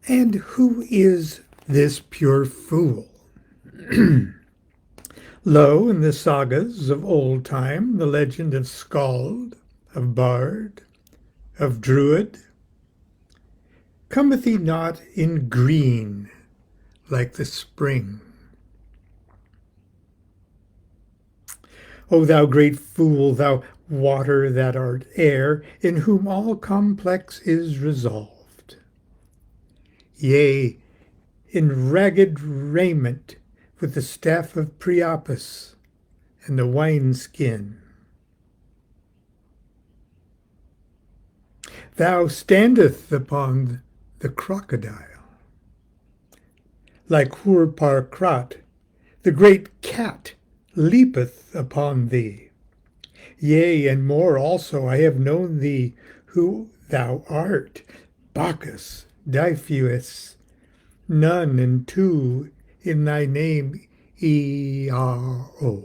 And who is this pure fool? Lo, in the sagas of old time, the legend of Skald, of Bard, of Druid, cometh he not in green like the spring? O thou great fool, thou water that art air, in whom all complex is resolved. Yea, in ragged raiment, with the staff of Priapus and the wineskin. Thou standeth upon the crocodile, like Hurparkrat, the great cat leapeth upon thee. Yea, and more also, I have known thee who thou art, Bacchus, Diffus, none and two in thy name, E-R-O.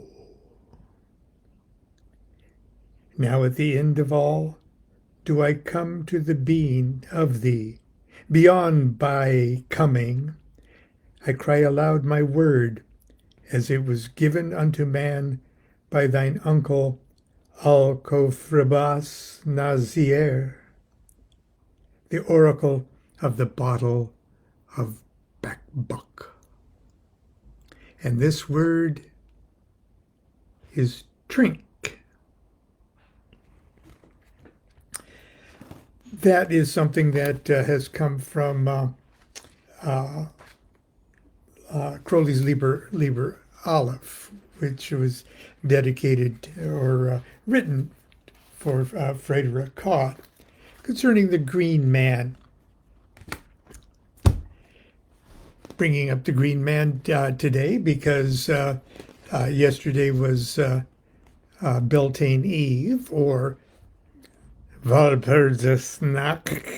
Now at the end of all, do I come to the being of thee, beyond by coming. I cry aloud my word, as it was given unto man by thine uncle Alcofribas Nazier, the oracle of the bottle of Bakbuk. And this word is trink. That is something that has come from Crowley's Liber Aleph, which was dedicated or written for Frederick Cott concerning the green man. Bringing up the green man today because yesterday was Beltane Eve, or Walpurgisnacht.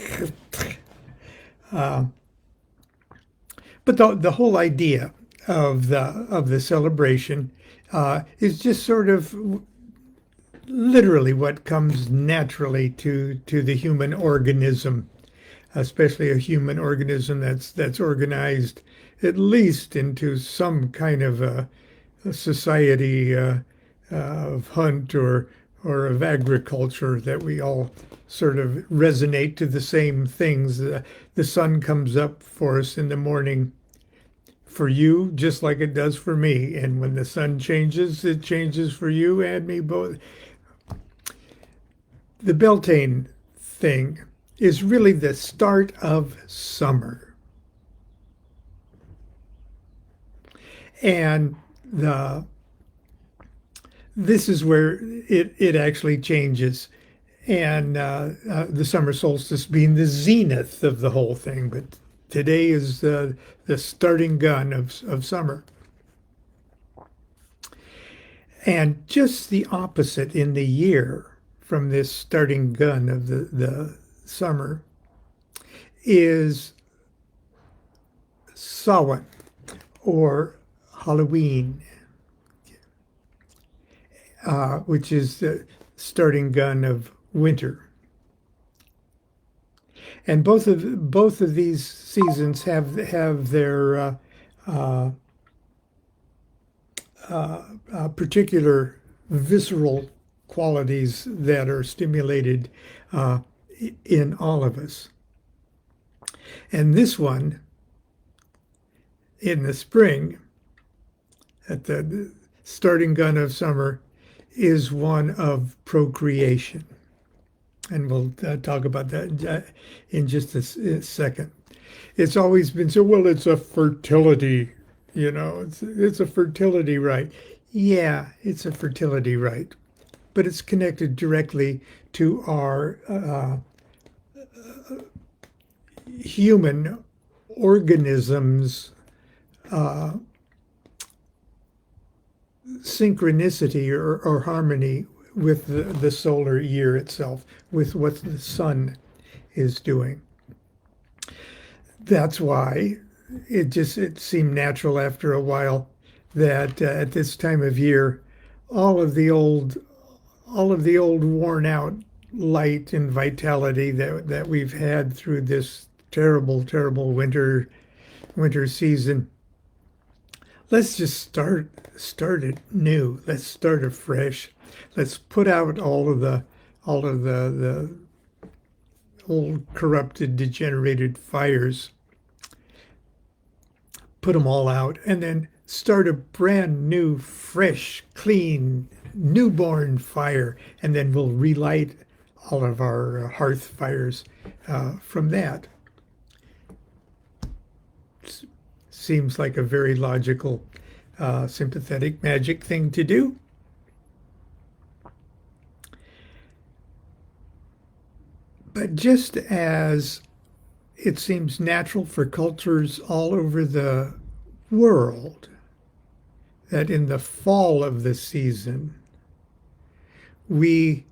But the whole idea of the celebration is just sort of literally what comes naturally to the human organism, especially a human organism that's organized at least into some kind of a society of hunt or of agriculture, that we all sort of resonate to the same things. The sun comes up for us in the morning for you just like it does for me, and when the sun changes, it changes for you and me both. The Beltane thing is really the start of summer. And this is where it actually changes. And the summer solstice being the zenith of the whole thing. But today is the starting gun of summer. And just the opposite in the year from this starting gun of the summer is Samhain, or Halloween, which is the starting gun of winter. And both of these seasons have their particular visceral qualities that are stimulated in all of us. And this one, in the spring, at the starting gun of summer, is one of procreation. And we'll talk about that in just a second. It's always been so, well, it's a fertility, it's a fertility rite. Yeah, it's a fertility rite, but it's connected directly to our human organisms' synchronicity or harmony with the solar year itself, with what the sun is doing. That's why it seemed natural after a while that at this time of year, all of the old worn out light and vitality that we've had through this terrible, terrible winter season. Let's just start it new. Let's start afresh. Let's put out all of the old corrupted, degenerated fires. Put them all out, and then start a brand new, fresh, clean, newborn fire, and then we'll relight all of our hearth fires from that. Seems like a very logical, sympathetic, magic thing to do. But just as it seems natural for cultures all over the world that in the fall of the season, we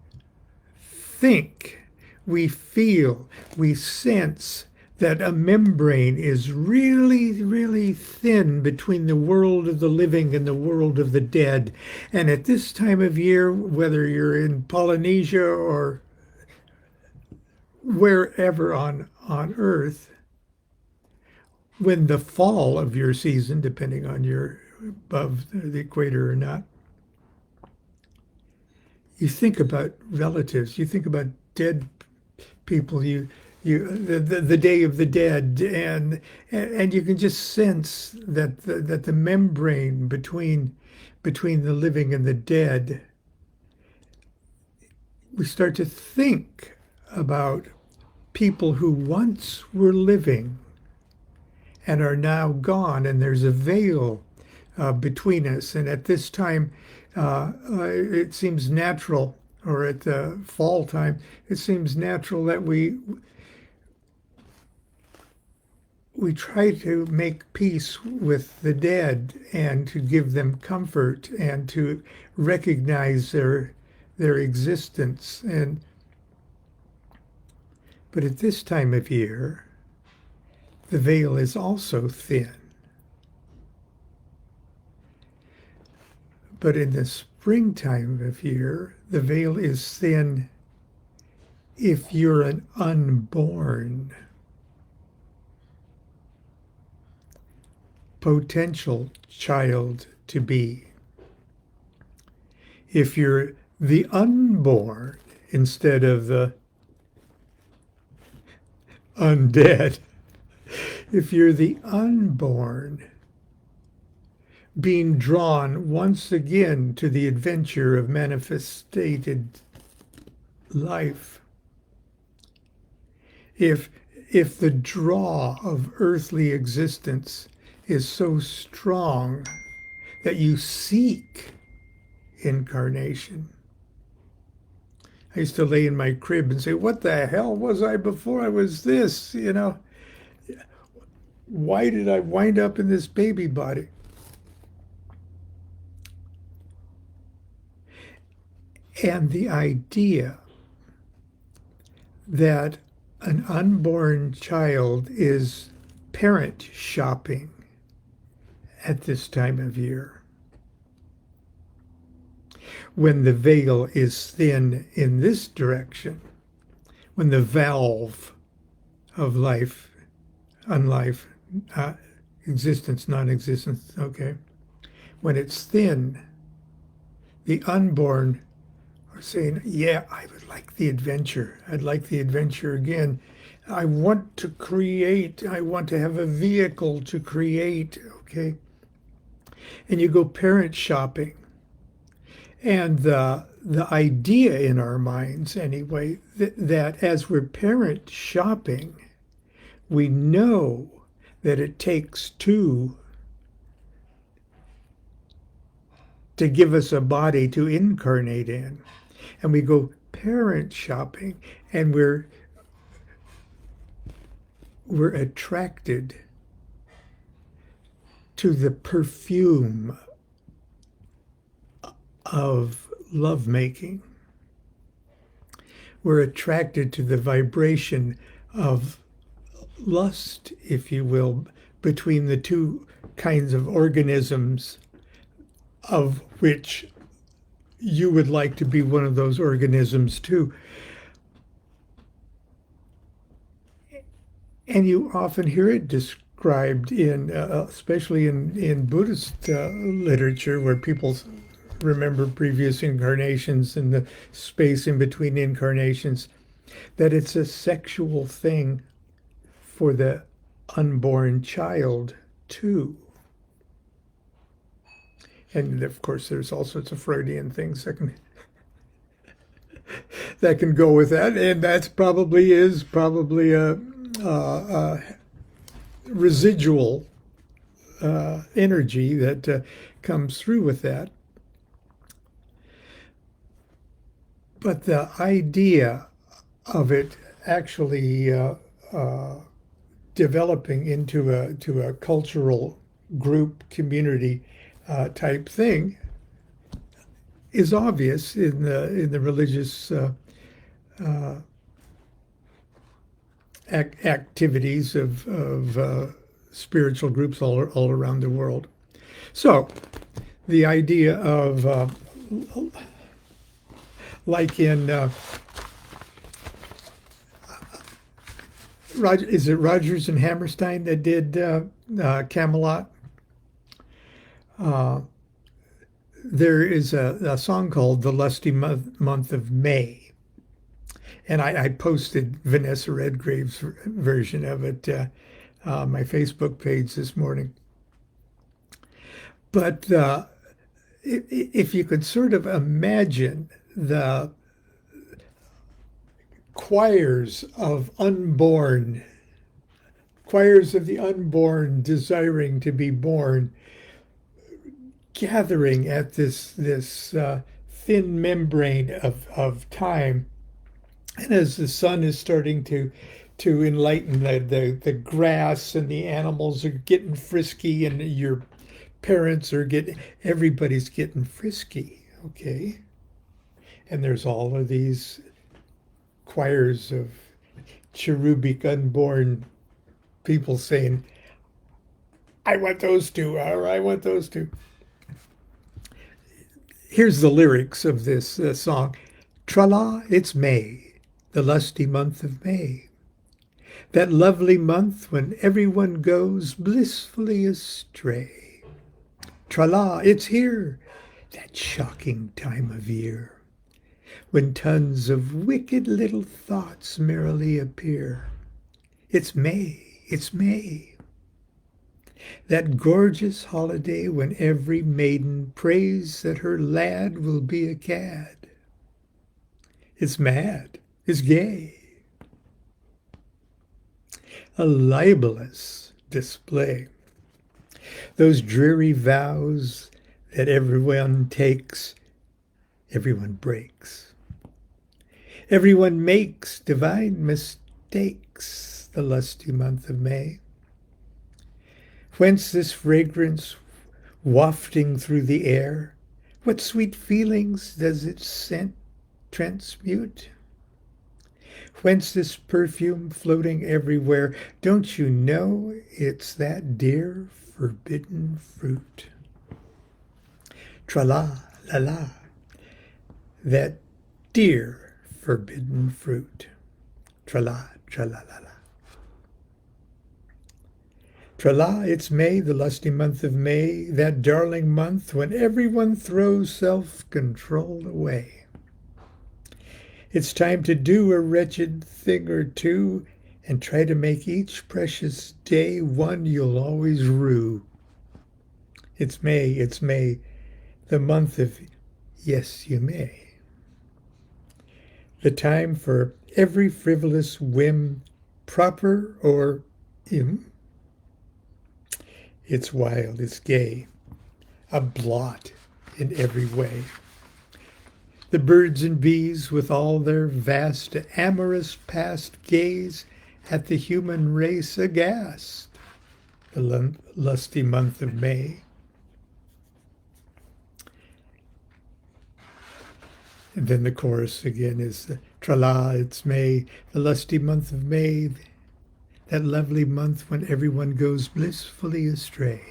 think, we feel, we sense that a membrane is really, really thin between the world of the living and the world of the dead. And at this time of year, whether you're in Polynesia or wherever on Earth, when the fall of your season, depending on you're above the equator or not, you think about relatives, you think about dead people, the Day of the Dead, and you can just sense that the membrane between the living and the dead. We start to think about people who once were living and are now gone, and there's a veil between us. And at this time, it seems natural, or at the fall time, it seems natural that we try to make peace with the dead and to give them comfort and to recognize their existence. But at this time of year, the veil is also thin. But in the springtime of year, the veil is thin if you're an unborn potential child to be. If you're the unborn instead of the undead, if you're the unborn, being drawn once again to the adventure of manifested life, if the draw of earthly existence is so strong that you seek incarnation. I used to lay in my crib and say, what the hell was I before I was this? Why did I wind up in this baby body? And the idea that an unborn child is parent shopping at this time of year, when the veil is thin in this direction, when the valve of life, unlife, existence, non-existence, okay, when it's thin, the unborn are saying, yeah, I would like the adventure. I'd like the adventure again. I want to create. I want to have a vehicle to create, okay? And you go parent shopping. And the idea in our minds, anyway, that as we're parent shopping, we know that it takes two to give us a body to incarnate in. And we go parent shopping, and we're attracted to the perfume of lovemaking. We're attracted to the vibration of lust, if you will, between the two kinds of organisms, of which you would like to be one of those organisms too. And you often hear it described in, especially in Buddhist literature, where people remember previous incarnations and the space in between incarnations, that it's a sexual thing for the unborn child too. And of course, there's all sorts of Freudian things that can go with that, and that's probably a residual energy that comes through with that. But the idea of it actually developing into a cultural group community type thing is obvious in the religious activities of spiritual groups all around the world. So the idea of like in is it Rogers and Hammerstein that did Camelot? There is a song called "The Lusty Month of May," and I posted Vanessa Redgrave's version of it my Facebook page this morning. But if you could sort of imagine the choirs of the unborn desiring to be born, gathering at this thin membrane of time, and as the sun is starting to enlighten the grass, and the animals are getting frisky, and your parents are everybody's getting frisky, okay? And there's all of these choirs of cherubic unborn people saying, I want those two, or I want those two. Here's the lyrics of this song. Tra-la, it's May, the lusty month of May. That lovely month when everyone goes blissfully astray. Tra-la, it's here, that shocking time of year, when tons of wicked little thoughts merrily appear. It's May, it's May. That gorgeous holiday when every maiden prays that her lad will be a cad. It's mad, it's gay. A libelous display. Those dreary vows that everyone takes, everyone breaks. Everyone makes divine mistakes the lusty month of May. Whence this fragrance wafting through the air? What sweet feelings does its scent transmute? Whence this perfume floating everywhere? Don't you know it's that dear forbidden fruit? Tra-la, la-la, that dear forbidden fruit. Tra-la, tra-la-la-la. Tra-la, it's May, the lusty month of May, that darling month when everyone throws self-control away. It's time to do a wretched thing or two and try to make each precious day one you'll always rue. It's May, the month of yes, you may. The time for every frivolous whim, proper or im. It's wild, it's gay, a blot in every way. The birds and bees with all their vast amorous past gaze at the human race aghast, the lusty month of May. And then the chorus again is tra-la, it's May, the lusty month of May, that lovely month when everyone goes blissfully astray.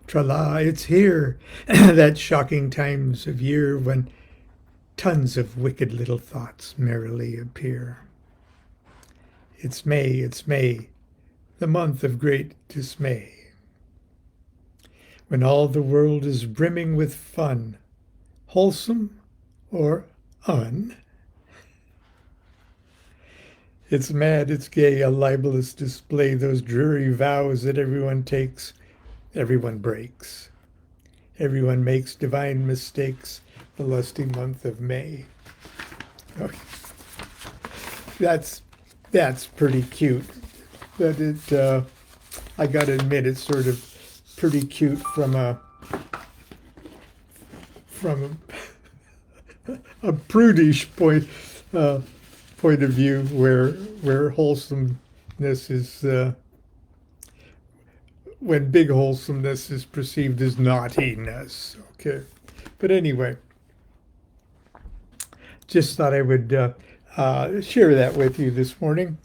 Tra-la, it's here, that shocking times of year when tons of wicked little thoughts merrily appear. it's May, the month of great dismay, when all the world is brimming with fun, wholesome or un. It's mad, it's gay, a libelous display, those dreary vows that everyone takes, everyone breaks. Everyone makes divine mistakes, the lusty month of May. Okay. That's pretty cute. But I gotta admit, it's sort of pretty cute from a prudish point of view, where wholesomeness is when big wholesomeness is perceived as naughtiness. Okay, but anyway, just thought I would share that with you this morning.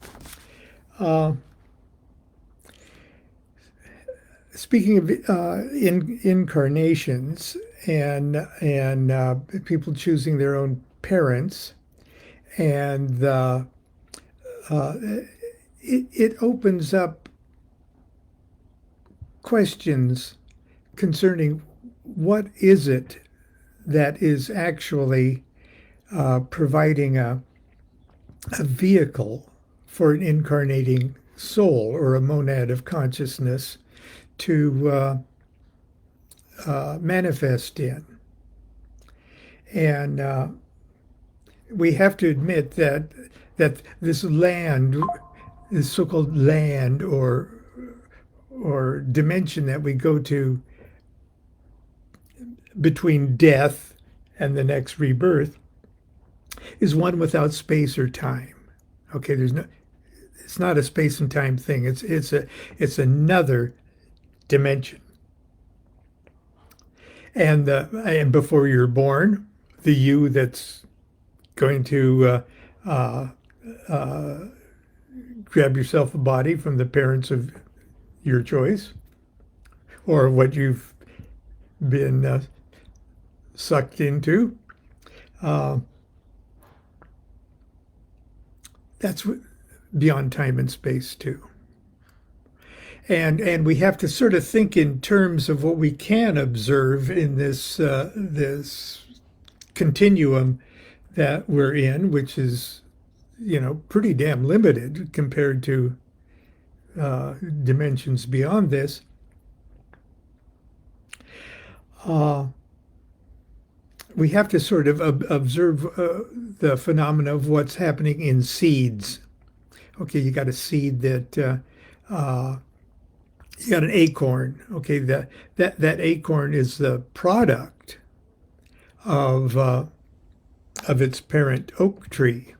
Speaking of incarnations and people choosing their own parents, and it opens up questions concerning what is it that is actually providing a vehicle for an incarnating soul or a monad of consciousness to manifest in. And we have to admit that this land, this so-called land or dimension that we go to between death and the next rebirth, is one without space or time. Okay, it's not a space and time thing. It's another dimension. And before you're born, the you that's going to grab yourself a body from the parents of your choice, or what you've been sucked into. That's beyond time and space too. And we have to sort of think in terms of what we can observe in this this continuum that we're in, which is, pretty damn limited compared to dimensions beyond this. We have to sort of observe the phenomena of what's happening in seeds. Okay, you got a seed that you got an acorn. Okay, that acorn is the product of its parent oak tree,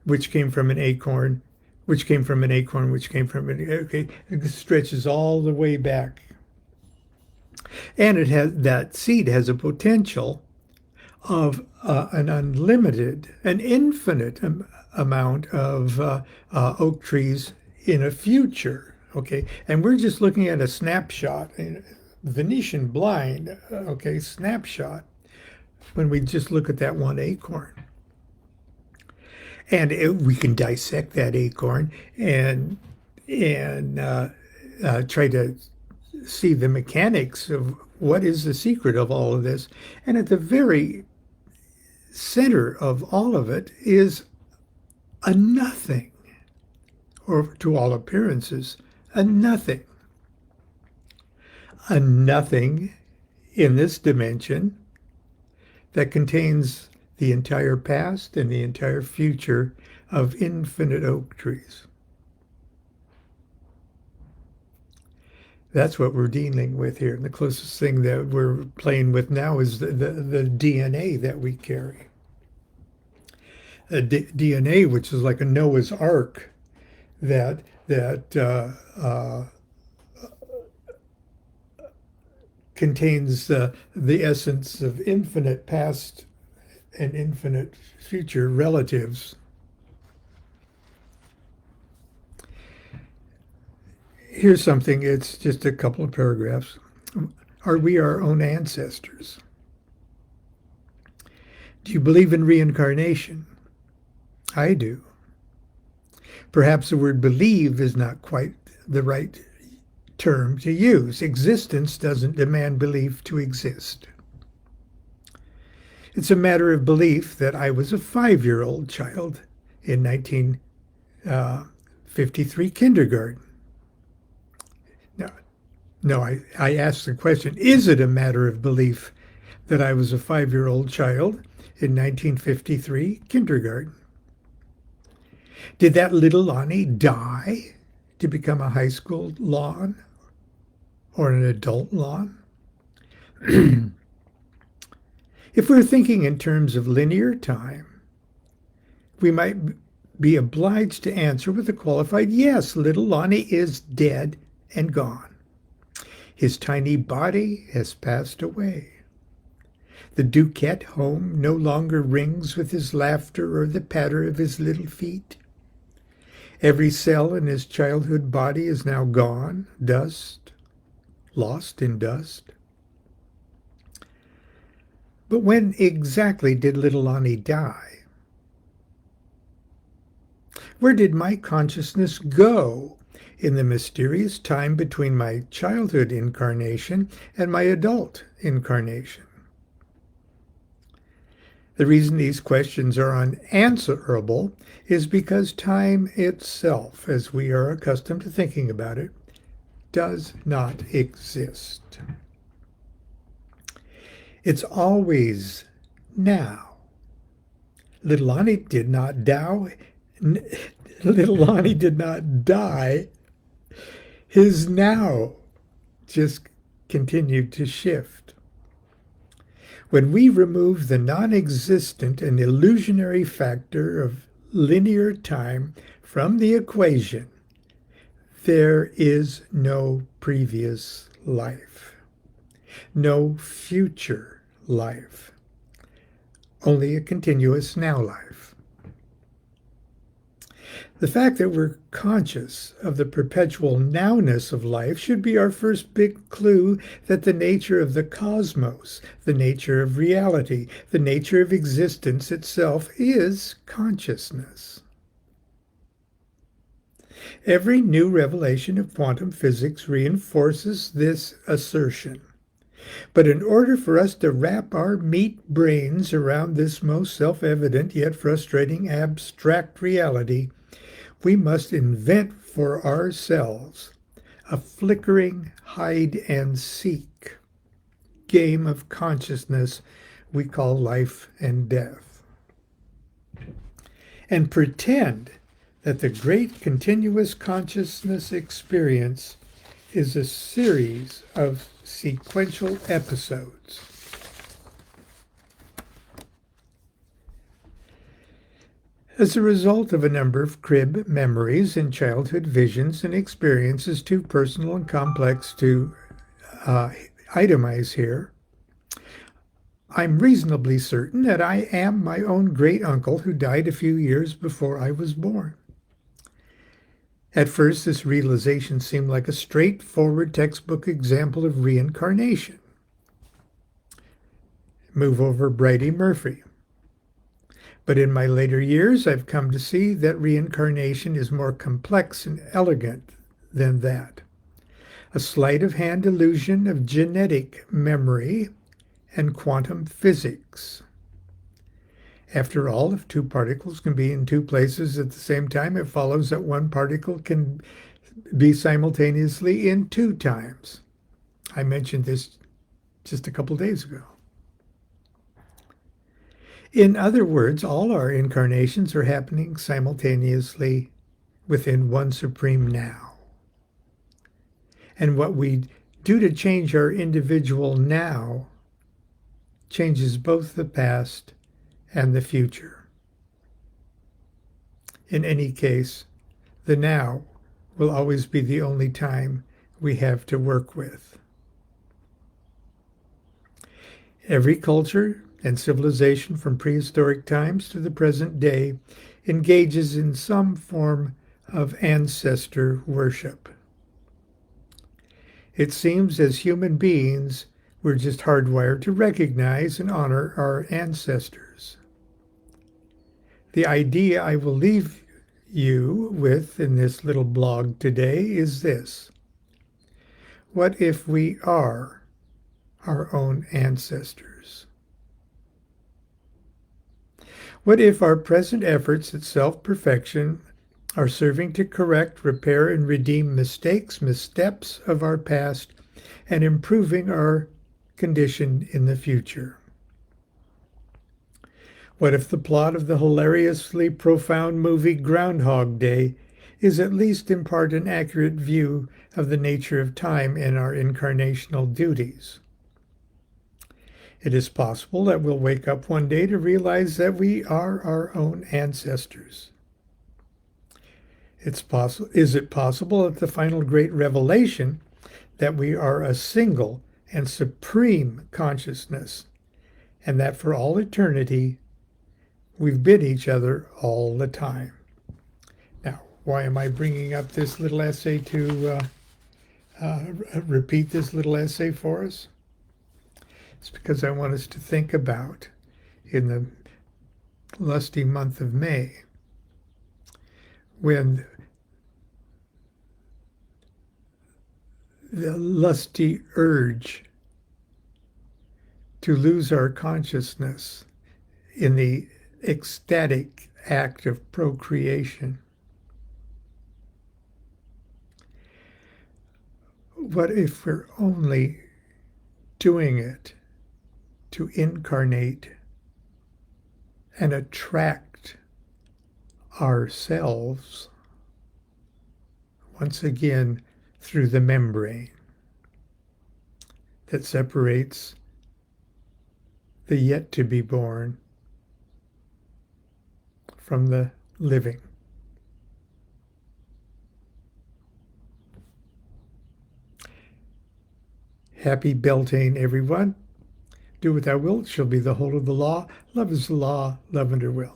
which came from an acorn, which came from an acorn, which came from an, okay, it stretches all the way back. And that seed has a potential of an infinite amount of oak trees in a future. Okay, and we're just looking at a snapshot, Venetian blind, okay, snapshot, when we just look at that one acorn. And we can dissect that acorn and try to see the mechanics of what is the secret of all of this. And at the very center of all of it is a nothing, or to all appearances, a nothing. A nothing in this dimension that contains the entire past and the entire future of infinite oak trees. That's what we're dealing with here. And the closest thing that we're playing with now is the DNA that we carry. DNA, which is like a Noah's Ark that contains the essence of infinite past and infinite future relatives. Here's something, it's just a couple of paragraphs. Are we our own ancestors? Do you believe in reincarnation? I do. Perhaps the word believe is not quite the right term to use. Existence doesn't demand belief to exist. It's a matter of belief that I was a 5-year-old child in 1953 kindergarten. No, I asked the question, is it a matter of belief that I was a 5-year-old child in 1953 kindergarten? Did that little Lonnie die to become a high school Lon or an adult Lon? If we're thinking in terms of linear time, we might be obliged to answer with a qualified yes, little Lonnie is dead and gone. His tiny body has passed away. The DuQuette home no longer rings with his laughter or the patter of his little feet. Every cell in his childhood body is now gone, dust, lost in dust. But when exactly did little Lonnie die? Where did my consciousness go in the mysterious time between my childhood incarnation and my adult incarnation? The reason these questions are unanswerable is because time itself, as we are accustomed to thinking about it, does not exist. It's always now. Little Lonnie did not die. Little Lonnie did not die. His now just continued to shift. When we remove the non-existent and illusionary factor of linear time from the equation, there is no previous life, no future life, only a continuous now life. The fact that we're conscious of the perpetual nowness of life should be our first big clue that the nature of the cosmos, the nature of reality, the nature of existence itself is consciousness. Every new revelation of quantum physics reinforces this assertion. But in order for us to wrap our meat brains around this most self-evident yet frustrating abstract reality, we must invent for ourselves a flickering hide-and-seek game of consciousness we call life and death, and pretend that the great continuous consciousness experience is a series of sequential episodes. As a result of a number of crib memories and childhood visions and experiences too personal and complex to itemize here, I'm reasonably certain that I am my own great-uncle who died a few years before I was born. At first, this realization seemed like a straightforward textbook example of reincarnation. Move over Brady Murphy. But in my later years, I've come to see that reincarnation is more complex and elegant than that. A sleight-of-hand illusion of genetic memory and quantum physics. After all, if two particles can be in two places at the same time, it follows that one particle can be simultaneously in two times. I mentioned this just a couple days ago. In other words, all our incarnations are happening simultaneously within one supreme now. And what we do to change our individual now changes both the past and the future. In any case, the now will always be the only time we have to work with. Every culture and civilization from prehistoric times to the present day engages in some form of ancestor worship. It seems as human beings, we're just hardwired to recognize and honor our ancestors. The idea I will leave you with in this little blog today is this. What if we are our own ancestors? What if our present efforts at self-perfection are serving to correct, repair, and redeem mistakes, missteps of our past, and improving our condition in the future? What if the plot of the hilariously profound movie Groundhog Day is at least in part an accurate view of the nature of time and our incarnational duties? It is possible that we'll wake up one day to realize that we are our own ancestors. Is it possible at the final great revelation that we are a single and supreme consciousness, and that for all eternity we've been each other all the time? Now, why am I bringing up this little essay to repeat this little essay for us? It's because I want us to think about, in the lusty month of May, when the lusty urge to lose our consciousness in the ecstatic act of procreation. What if we're only doing it to incarnate and attract ourselves once again through the membrane that separates the yet to be born from the living? Happy Beltane, everyone. Do what thou wilt shall be the whole of the law. Love is the law, love under will.